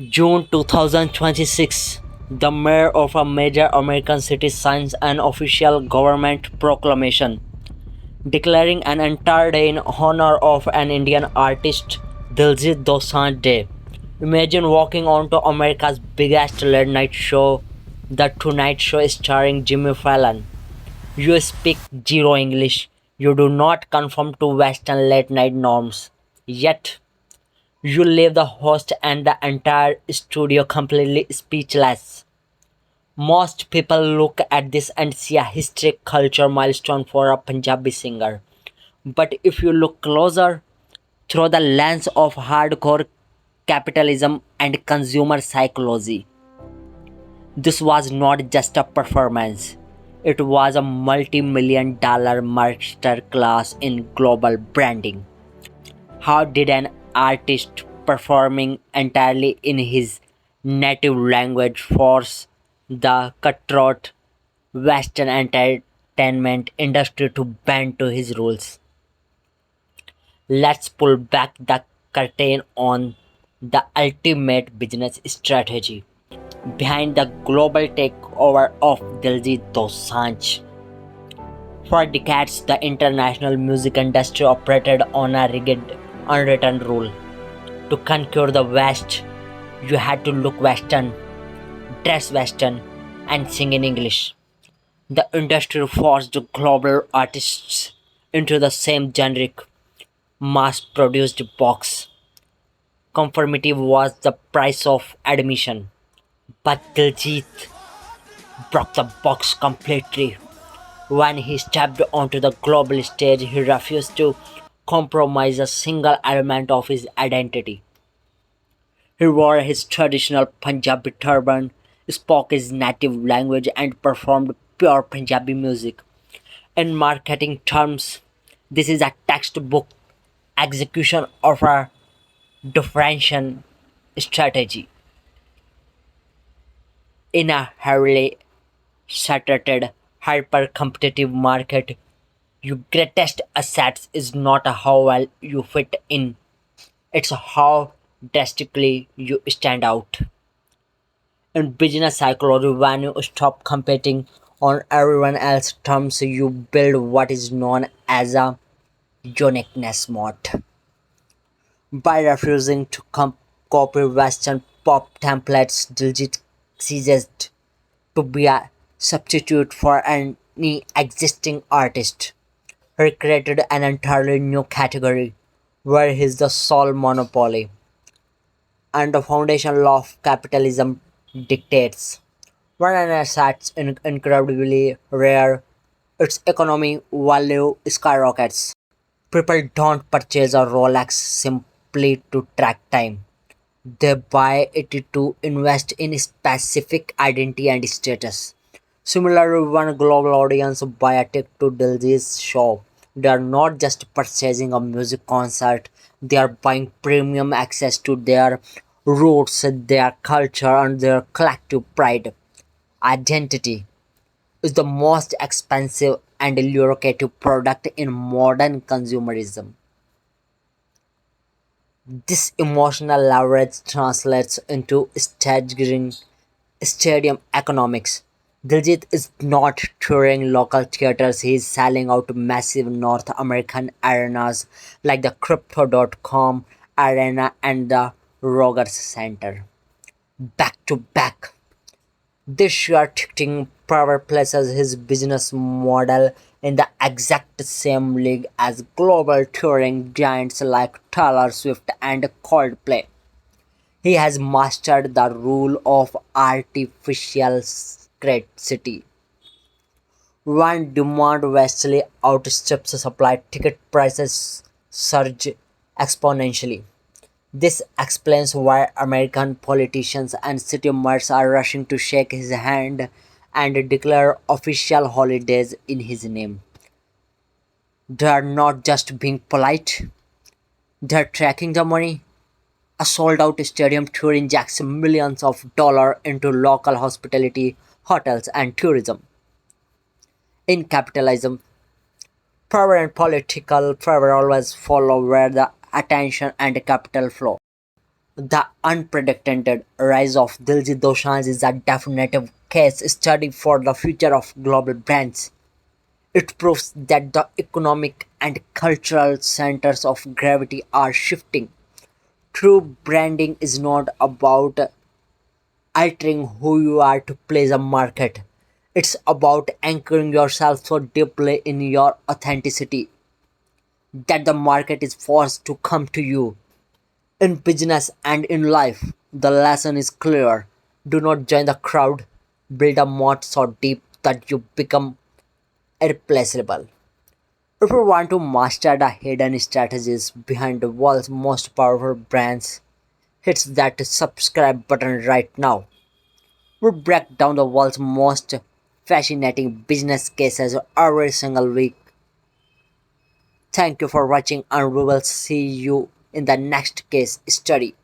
June 2026, the mayor of a major American city signs an official government proclamation declaring an entire day in honor of an Indian artist, Diljit Dosanjh Day. Imagine walking onto America's biggest late night show, The Tonight Show starring Jimmy Fallon. You speak zero English. You do not conform to Western late night norms. Yet, you leave the host and the entire studio completely speechless. Most people look at this and see a historic culture milestone for a Punjabi singer. But if you look closer, through the lens of hardcore capitalism and consumer psychology, this was not just a performance. It was a multi-million-dollar masterclass in global branding. How did an artist performing entirely in his native language force the cutthroat Western entertainment industry to bend to his rules? Let's pull back the curtain on the ultimate business strategy behind the global takeover of Diljit Dosanjh. For decades, the international music industry operated on a rigid, unwritten rule. To conquer the West, you had to look Western, dress Western, and sing in English. The industry forced global artists into the same generic, mass produced box. Conformity was the price of admission. But Diljit broke the box completely. When he stepped onto the global stage, he refused to compromise a single element of his identity. He wore his traditional Punjabi turban, spoke his native language, and performed pure Punjabi music. In marketing terms, this is a textbook execution of a differentiation strategy. In a heavily saturated, hyper-competitive market, your greatest assets is not how well you fit in, it's how drastically you stand out. In business psychology, when you stop competing on everyone else's terms, you build what is known as a uniqueness moat. By refusing to copy Western pop templates, Diljit ceases to be a substitute for any existing artist. He created an entirely new category where he's the sole monopoly, and the foundation law of capitalism dictates when an asset is incredibly rare, its economy value skyrockets. People don't purchase a Rolex simply to track time. They buy it to invest in specific identity and status. Similarly, when a global audience buy a ticket to Diljit's show, they are not just purchasing a music concert, they are buying premium access to their roots, their culture, and their collective pride. Identity is the most expensive and lucrative product in modern consumerism. This emotional leverage translates into staggering stadium economics. Diljit is not touring local theaters, he is selling out massive North American arenas like the Crypto.com Arena and the Rogers Center. Back to back. This sheer ticking power places his business model in the exact same league as global touring giants like Taylor Swift and Coldplay. He has mastered the rule of artificial scarcity. When demand vastly outstrips supply, ticket prices surge exponentially. This explains why American politicians and city mayors are rushing to shake his hand and declare official holidays in his name. They are not just being polite, they are tracking the money. A sold out stadium tour injects millions of dollars into local hospitality, hotels, and tourism. In capitalism, power and political power always follow where the attention and capital flow. The unprecedented rise of Diljit Dosanjh is a definitive case study for the future of global brands. It proves that the economic and cultural centers of gravity are shifting. True branding is not about altering who you are to please a market. It's about anchoring yourself so deeply in your authenticity that the market is forced to come to you. In business and in life, the lesson is clear. Do not join the crowd. Build a moat so deep that you become irreplaceable. If you want to master the hidden strategies behind the world's most powerful brands, hit that subscribe button right now. We break down the world's most fascinating business cases every single week. Thank you for watching, and we will see you in the next case study.